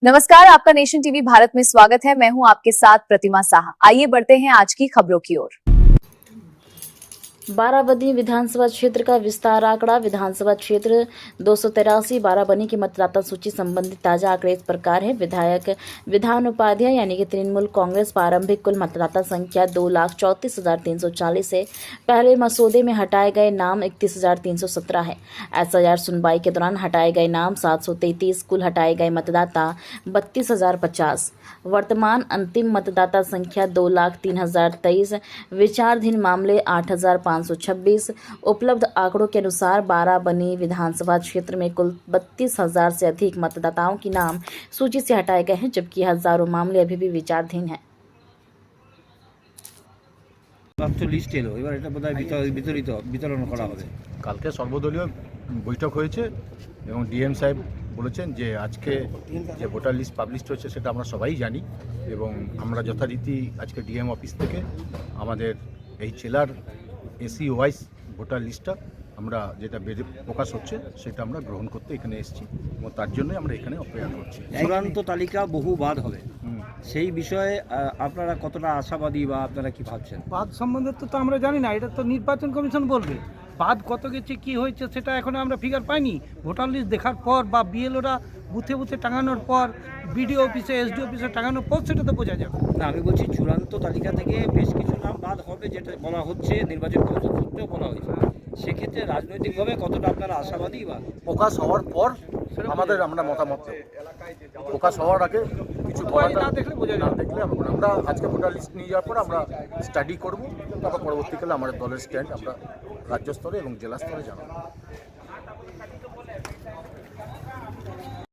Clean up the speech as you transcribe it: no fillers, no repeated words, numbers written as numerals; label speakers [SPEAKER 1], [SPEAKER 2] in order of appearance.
[SPEAKER 1] नमस्कार, आपका nation TV Bharat में स्वागत है। मैं हूं आपके साथ प्रतिमा साहा। आइए बढ़ते हैं आज की खबरों की ओर।
[SPEAKER 2] बाराबनी विधानसभा क्षेत्र का विस्तार आंकड़ा। विधानसभा क्षेत्र 283 बाराबनी की मतदाता सूची संबंधित ताजा आंकड़े इस प्रकार है। विधायक विधान उपाध्याय यानी कि तृणमूल कांग्रेस प्रारंभिक कुल मतदाता संख्या 2,34,340 है। पहले मसौदे में हटाए गए नाम 31,317 है। SIR सुनवाई के दौरान हटाए गए नाम 733, कुल हटाए गए मतदाता 32,050। वर्तमान अंतिम मतदाता संख्या 2,03,023। विचाराधीन मामले 8,526। उपलब्ध आंकड़ों के अनुसार बाराबनी विधानसभा क्षेत्र में कुल 32,000 से अधिक मतदाताओं की नाम सूची से हटाए गए हैं, जबकि हजारों मामले अभी भी विचाराधीन हैं।
[SPEAKER 3] লিস্ট এলো, এবার এটা বোধহয় বিতরণ করা হবে।
[SPEAKER 4] কালকে সর্বদলীয় বৈঠক হয়েছে এবং ডিএম সাহেব বলেছেন যে আজকে যে ভোটার লিস্ট পাবলিশ হয়েছে সেটা আমরা সবাই জানি এবং আমরা যথারীতি আজকে ডিএম অফিস থেকে আমাদের এই জেলার এসি ওয়াইজ ভোটার লিস্টটা আমরা যেটা প্রকাশ হচ্ছে সেটা আমরা গ্রহণ করতে এখানে এসেছি এবং তার জন্যই আমরা এখানে অপেক্ষা করছি।
[SPEAKER 3] চূড়ান্ত তালিকা বহু বাদ হবে, সেই বিষয়ে আপনারা কতটা আশাবাদী বা আপনারা কি ভাবছেন?
[SPEAKER 5] বাদ সম্বন্ধে তো আমরা জানি না, এটা তো নির্বাচন কমিশন বলবে। বাদ কত গেছে কি হয়েছে সেটা এখনো আমরা ফিগার পাইনি। ভোটার লিস্ট দেখার পর বা বিএলওরা বুথে বুথে টাঙানোর পর, বিডিও অফিসে এসডি অফিসে টাঙানোর পর সেটা তো বোঝা যাবে।
[SPEAKER 3] না, আমি বলছি চূড়ান্ত তালিকা থেকে বেশ কিছু নাম বাদ হবে, যেটা বলা হচ্ছে, নির্বাচন কমিশন সূত্রেও বলা হয়েছে। সেক্ষেত্রে রাজনৈতিকভাবে কতটা আপনারা আশাবাদী বা
[SPEAKER 4] প্রকাশ হওয়ার পর আমরা মতামত দেব। প্রকাশ হওয়ার আগে কিছু
[SPEAKER 5] না দেখলে বোঝা
[SPEAKER 4] না
[SPEAKER 5] যাবে।
[SPEAKER 4] দেখলে আমরা আজকে ভোটার লিস্ট নিয়ে যাওয়ার পর আমরা স্টাডি করব, তারপর পরবর্তীকালে আমাদের দলের স্ট্যান্ড আমরা রাজ্য স্তরে এবং জেলা স্তরে জানাবো।